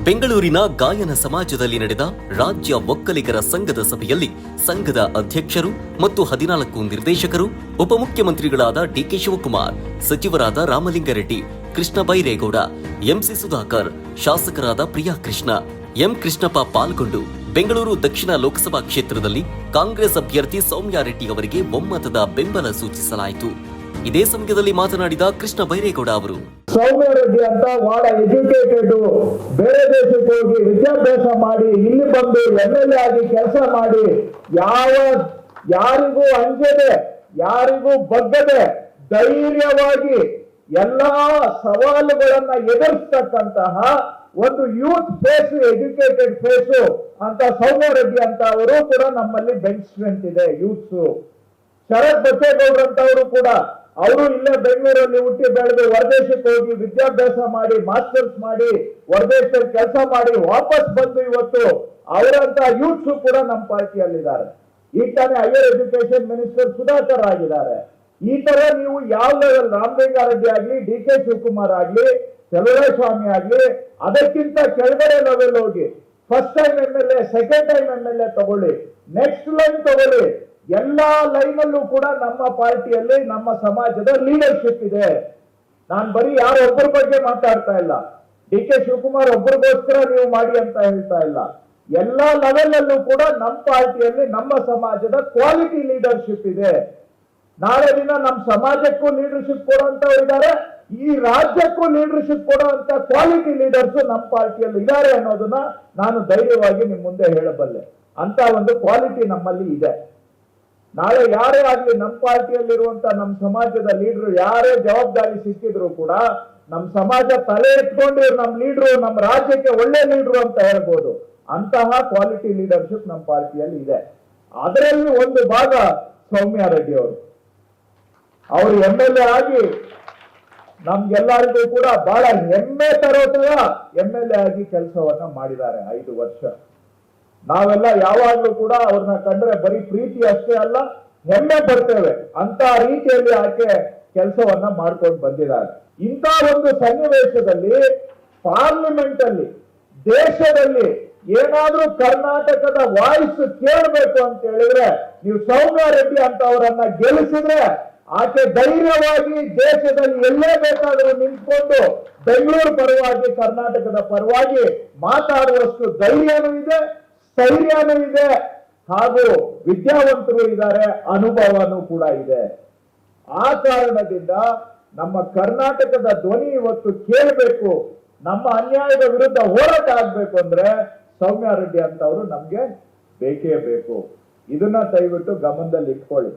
ಬೆಂಗಳೂರಿನ ಗಾಯನ ಸಮಾಜದಲ್ಲಿ ನಡೆದ ರಾಜ್ಯ ಒಕ್ಕಲಿಗರ ಸಂಘದ ಸಭೆಯಲ್ಲಿ ಸಂಘದ ಅಧ್ಯಕ್ಷರು ಮತ್ತು 14 ನಿರ್ದೇಶಕರು, ಉಪಮುಖ್ಯಮಂತ್ರಿಗಳಾದ ಡಿಕೆ ಶಿವಕುಮಾರ್, ಸಚಿವರಾದ ರಾಮಲಿಂಗಾರೆಡ್ಡಿ, ಕೃಷ್ಣ ಬೈರೇಗೌಡ, ಎಂಸಿ ಸುಧಾಕರ್, ಶಾಸಕರಾದ ಪ್ರಿಯಾ ಕೃಷ್ಣ, ಎಂ ಕೃಷ್ಣಪ್ಪ ಪಾಲ್ಗೊಂಡು ಬೆಂಗಳೂರು ದಕ್ಷಿಣ ಲೋಕಸಭಾ ಕ್ಷೇತ್ರದಲ್ಲಿ ಕಾಂಗ್ರೆಸ್ ಅಭ್ಯರ್ಥಿ ಸೌಮ್ಯಾ ರೆಡ್ಡಿ ಅವರಿಗೆ ಒಮ್ಮತದ ಬೆಂಬಲ ಸೂಚಿಸಲಾಯಿತು. ಇದೇ ಸಮಯದಲ್ಲಿ ಮಾತನಾಡಿದ ಕೃಷ್ಣ ಬೈರೇಗೌಡ ಅವರು, ಸೌಮ್ಯಾ ರೆಡ್ಡಿ ಅಂತ ಬಹಳ ಎಜುಕೇಟೆಡ್, ಬೇರೆ ದೇಶಕ್ಕೆ ಹೋಗಿ ವಿದ್ಯಾಭ್ಯಾಸ ಮಾಡಿ ಇಲ್ಲಿ ಬಂದು MLA ಆಗಿ ಕೆಲಸ ಮಾಡಿ ಯಾರಿಗೂ ಅಂಜದೆ, ಯಾರಿಗೂ ಬಗ್ಗದೆ ಧೈರ್ಯವಾಗಿ ಎಲ್ಲಾ ಸವಾಲುಗಳನ್ನ ಎದುರಿಸ್ತಕ್ಕಂತಹ ಒಂದು ಯೂತ್ ಫೇಸ್, ಎಜುಕೇಟೆಡ್ ಫೇಸ್ ಅಂತ ಸೌಮ್ಯಾ ರೆಡ್ಡಿ ಅಂತ ಅವರು ಕೂಡ ನಮ್ಮಲ್ಲಿ ಬೆಂಚ್ ಸ್ಟ್ರೆಂತ್ ಇದೆ. ಯೂತ್ಸ್ ಶರತ್ ಬಚ್ಚೇಗೌಡರು ಅಂತವರು ಕೂಡ ಅವರು ಇಲ್ಲೇ ಬೆಂಗಳೂರಲ್ಲಿ ಹುಟ್ಟಿ ಬೆಳೆದು ಹೊರದೇಶಕ್ಕೆ ಹೋಗಿ ವಿದ್ಯಾಭ್ಯಾಸ ಮಾಡಿ ಮಾಸ್ಟರ್ಸ್ ಮಾಡಿ ಹೊರದೇಶದಲ್ಲಿ ಕೆಲಸ ಮಾಡಿ ವಾಪಸ್ ಬಂದು ಇವತ್ತು ಅವರಂತ ಯೂತ್ಸ್ ಕೂಡ ನಮ್ಮ ಪಾರ್ಟಿಯಲ್ಲಿದ್ದಾರೆ. ಈ ತಾನೇ ಹೈಯರ್ ಎಜುಕೇಶನ್ ಮಿನಿಸ್ಟರ್ ಸುಧಾಕರ್ ಆಗಿದ್ದಾರೆ. ಈ ತರ ನೀವು ಯಾವ ಲೆವೆಲ್ ರಾಮಲಿಂಗಾರೆಡ್ಡಿ ಆಗ್ಲಿ, ಡಿಕೆ ಶಿವಕುಮಾರ್ ಆಗ್ಲಿ, ಚಲುವರಾಯಸ್ವಾಮಿ ಆಗ್ಲಿ, ಅದಕ್ಕಿಂತ ಕೆಳಗಡೆ ಲೆವೆಲ್ ಹೋಗಿ first time MLA, second time MLA ತಗೊಳ್ಳಿ, ನೆಕ್ಸ್ಟ್ ಲೈನ್ ತಗೊಳ್ಳಿ. ಎಲ್ಲಾ ಲೈನ್ ಅಲ್ಲೂ ಕೂಡ ನಮ್ಮ ಪಾರ್ಟಿಯಲ್ಲಿ ನಮ್ಮ ಸಮಾಜದ ಲೀಡರ್ಶಿಪ್ ಇದೆ. ನಾನು ಬರೀ ಯಾರೊಬ್ಬರ ಬಗ್ಗೆ ಮಾತಾಡ್ತಾ ಇಲ್ಲ, ಡಿಕೆ ಶಿವಕುಮಾರ್ ಒಬ್ಬರಿಗೋಸ್ಕರ ನೀವು ಮಾಡಿ ಅಂತ ಹೇಳ್ತಾ ಇಲ್ಲ. ಎಲ್ಲಾ ಲೆವೆಲ್ ಅಲ್ಲೂ ಕೂಡ ನಮ್ಮ ಪಾರ್ಟಿಯಲ್ಲಿ ನಮ್ಮ ಸಮಾಜದ ಕ್ವಾಲಿಟಿ ಲೀಡರ್ಶಿಪ್ ಇದೆ. ನಾಳೆ ದಿನ ನಮ್ಮ ಸಮಾಜಕ್ಕೂ ಲೀಡರ್ಶಿಪ್ ಕೊಡುವಂತವ್ರು ಇದ್ದಾರೆ, ಈ ರಾಜ್ಯಕ್ಕೂ ಲೀಡರ್ಶಿಪ್ ಕೊಡುವಂತ ಕ್ವಾಲಿಟಿ ಲೀಡರ್ಸ್ ನಮ್ಮ ಪಾರ್ಟಿಯಲ್ಲಿ ಇದ್ದಾರೆ ಅನ್ನೋದನ್ನ ನಾನು ಧೈರ್ಯವಾಗಿ ನಿಮ್ ಮುಂದೆ ಹೇಳಬಲ್ಲೆ. ಅಂತ ಒಂದು ಕ್ವಾಲಿಟಿ ನಮ್ಮಲ್ಲಿ ಇದೆ. ನಾಳೆ ಯಾರೇ ಆಗ್ಲಿ ನಮ್ಮ ಪಾರ್ಟಿಯಲ್ಲಿರುವಂತ ನಮ್ಮ ಸಮಾಜದ ಲೀಡರ್ ಯಾರೇ ಜವಾಬ್ದಾರಿ ಸಿಕ್ಕಿದ್ರು ಕೂಡ ನಮ್ಮ ಸಮಾಜ ತಲೆ ಎತ್ಕೊಂಡು ನಮ್ಮ ಲೀಡರು ನಮ್ಮ ರಾಜ್ಯಕ್ಕೆ ಒಳ್ಳೆ ಲೀಡರು ಅಂತ ಹೇಳ್ಬೋದು. ಅಂತಹ ಕ್ವಾಲಿಟಿ ಲೀಡರ್ಶಿಪ್ ನಮ್ಮ ಪಾರ್ಟಿಯಲ್ಲಿ ಇದೆ. ಅದರಲ್ಲಿ ಒಂದು ಭಾಗ ಸೌಮ್ಯಾ ರೆಡ್ಡಿ ಅವರು MLA ಆಗಿ ನಮ್ಗೆಲ್ಲರಿಗೂ ಕೂಡ ಬಹಳ ಹೆಮ್ಮೆ ತರೋತರ MLA ಆಗಿ ಕೆಲಸವನ್ನ ಮಾಡಿದ್ದಾರೆ 5 ವರ್ಷ. ನಾವೆಲ್ಲ ಯಾವಾಗ್ಲೂ ಕೂಡ ಅವ್ರನ್ನ ಕಂಡ್ರೆ ಬರೀ ಪ್ರೀತಿ ಅಷ್ಟೇ ಅಲ್ಲ, ಹೆಮ್ಮೆ ಪಡ್ತೇವೆ. ಅಂತ ರೀತಿಯಲ್ಲಿ ಆಕೆ ಕೆಲಸವನ್ನ ಮಾಡ್ಕೊಂಡು ಬಂದಿದ್ದಾರೆ. ಇಂಥ ಒಂದು ಸನ್ನಿವೇಶದಲ್ಲಿ ಪಾರ್ಲಿಮೆಂಟ್ ಅಲ್ಲಿ, ದೇಶದಲ್ಲಿ ಏನಾದ್ರೂ ಕರ್ನಾಟಕದ ವಾಯ್ಸ್ ಕೇಳಬೇಕು ಅಂತ ಹೇಳಿದ್ರೆ ನೀವು ಸೌಮ್ಯಾ ರೆಡ್ಡಿ ಅಂತ ಅವರನ್ನ ಗೆಲ್ಲಿಸಿದ್ರೆ ಆಕೆ ಧೈರ್ಯವಾಗಿ ದೇಶದಲ್ಲಿ ಎಲ್ಲೇ ಬೇಕಾದರೂ ನಿಂತ್ಕೊಂಡು ಬೆಂಗಳೂರು ಪರವಾಗಿ, ಕರ್ನಾಟಕದ ಪರವಾಗಿ ಮಾತಾಡುವಷ್ಟು ಧೈರ್ಯನೂ ಇದೆ, ಸ್ಥೈರ್ಯನೂ ಇದೆ, ಹಾಗೂ ವಿದ್ಯಾವಂತರು ಇದ್ದಾರೆ, ಅನುಭವನೂ ಕೂಡ ಇದೆ. ಆ ಕಾರಣದಿಂದ ನಮ್ಮ ಕರ್ನಾಟಕದ ಧ್ವನಿ ಇವತ್ತು ಕೇಳಬೇಕು, ನಮ್ಮ ಅನ್ಯಾಯದ ವಿರುದ್ಧ ಹೋರಾಟ ಆಗ್ಬೇಕು ಅಂದ್ರೆ ಸೌಮ್ಯಾ ರೆಡ್ಡಿ ಅಂತವರು ನಮ್ಗೆ ಬೇಕೇ ಬೇಕು. ಇದನ್ನ ದಯವಿಟ್ಟು ಗಮನದಲ್ಲಿ ಇಟ್ಕೊಳ್ಳಿ.